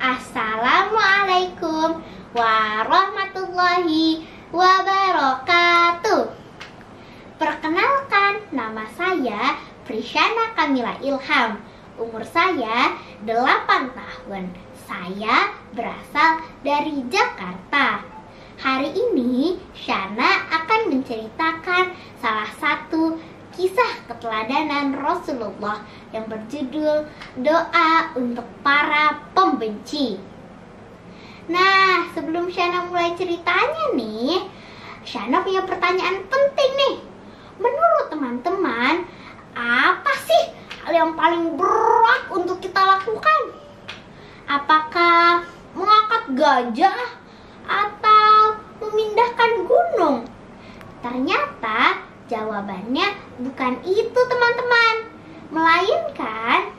Assalamualaikum warahmatullahi wabarakatuh. Perkenalkan, nama saya Frisyana Kamila Ilham. Umur saya 8 tahun. Saya berasal dari Jakarta. Hari ini Syana akan menceritakan salah satu kisah keteladanan Rasulullah yang berjudul Doa untuk Para Pembenci. Nah, sebelum Syana mulai ceritanya nih, Syana punya pertanyaan penting nih. Menurut teman-teman, apa sih hal yang paling berat untuk kita lakukan? Apakah mengangkat gajah atau memindahkan gunung? Ternyata jawabannya bukan itu, teman-teman, melainkan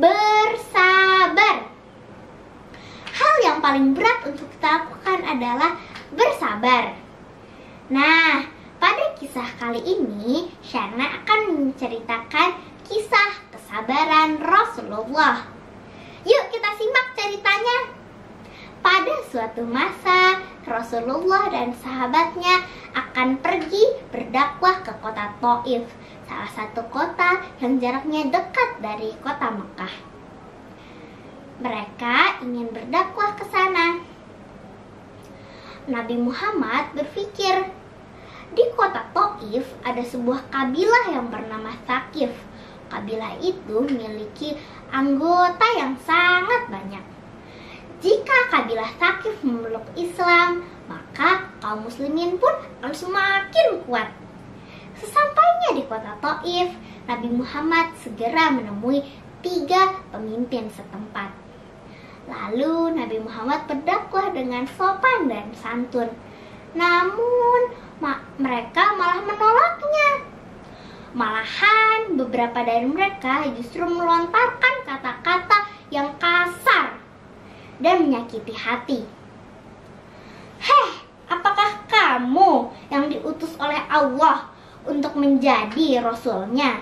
bersabar. Hal yang paling berat untuk kita lakukan adalah bersabar. Nah, pada kisah kali ini Syana akan menceritakan kisah kesabaran Rasulullah. Yuk kita simak ceritanya. Pada suatu masa, Rasulullah dan sahabatnya akan pergi berdakwah ke kota Thaif, salah satu kota yang jaraknya dekat dari kota Mekah. Mereka ingin berdakwah ke sana. Nabi Muhammad berpikir, di kota Thaif ada sebuah kabilah yang bernama Tsaqif. Kabilah itu memiliki anggota yang sangat banyak. Jika kabilah Tsaqif memeluk Islam, maka kaum muslimin pun akan semakin kuat. Sesampainya di kota Thaif, Nabi Muhammad segera menemui 3 pemimpin setempat. Lalu Nabi Muhammad berdakwah dengan sopan dan santun. Namun mereka malah menolaknya. Malahan beberapa dari mereka justru melontarkan kata-kata yang kasar dan menyakiti hati. Heh, apakah kamu yang diutus oleh Allah untuk menjadi Rasulnya?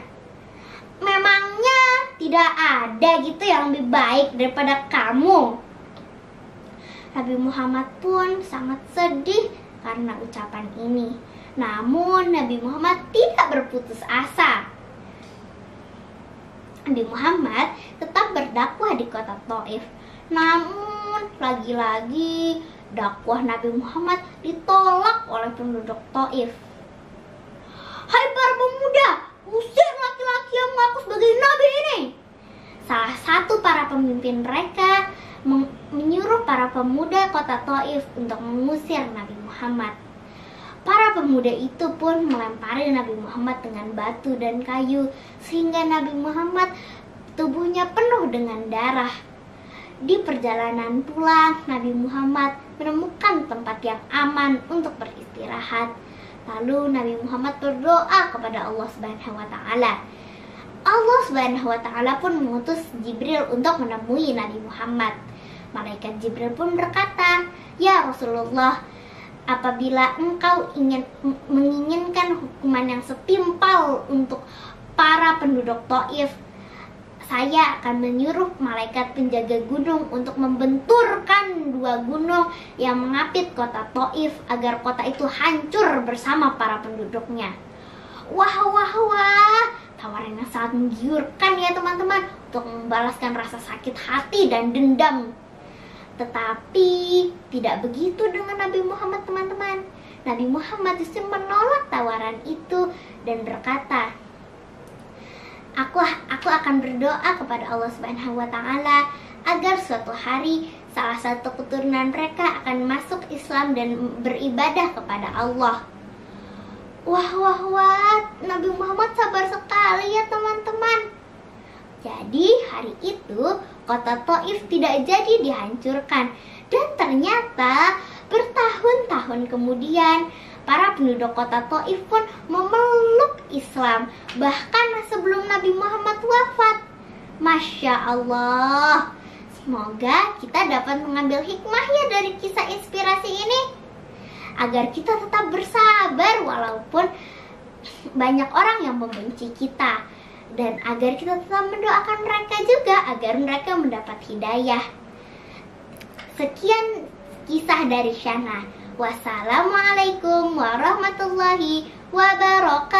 Memangnya tidak ada gitu yang lebih baik daripada kamu? Nabi Muhammad pun sangat sedih karena ucapan ini. Namun Nabi Muhammad tidak berputus asa. Nabi Muhammad tetap berdakwah di kota Thaif. Namun lagi-lagi dakwah Nabi Muhammad ditolak oleh penduduk Thaif. Hai para pemuda, usir laki-laki yang mengaku sebagai nabi ini. Salah satu para pemimpin mereka menyuruh para pemuda kota Thaif untuk mengusir Nabi Muhammad. Para pemuda itu pun melempari Nabi Muhammad dengan batu dan kayu, sehingga Nabi Muhammad tubuhnya penuh dengan darah. Di perjalanan pulang, Nabi Muhammad menemukan tempat yang aman untuk beristirahat. Lalu Nabi Muhammad berdoa kepada Allah Subhanahu wa Ta'ala. Allah Subhanahu wa Ta'ala pun mengutus Jibril untuk menemui Nabi Muhammad. Malaikat Jibril pun berkata, "Ya Rasulullah, apabila engkau menginginkan hukuman yang setimpal untuk para penduduk Thaif, saya akan menyuruh malaikat penjaga gunung untuk membenturkan 2 gunung yang mengapit kota Thaif agar kota itu hancur bersama para penduduknya." Wah, tawaran yang sangat menggiurkan ya teman-teman, untuk membalaskan rasa sakit hati dan dendam. Tetapi tidak begitu dengan Nabi Muhammad, teman-teman. Nabi Muhammad justru menolak tawaran itu dan berkata, Aku akan berdoa kepada Allah Subhanahu wa Ta'ala agar suatu hari salah satu keturunan mereka akan masuk Islam dan beribadah kepada Allah. Wah, Nabi Muhammad sabar sekali ya teman-teman. Jadi hari itu kota Thaif tidak jadi dihancurkan. Dan ternyata bertahun-tahun kemudian para penduduk kota Thaif pun memeluk Islam, bahkan sebelum Nabi Muhammad wafat. Masya Allah. Semoga kita dapat mengambil hikmahnya dari kisah inspirasi ini, agar kita tetap bersabar walaupun banyak orang yang membenci kita, dan agar kita tetap mendoakan mereka juga agar mereka mendapat hidayah. Sekian kisah dari Shana. Wassalamualaikum warahmatullahi wabarakatuh.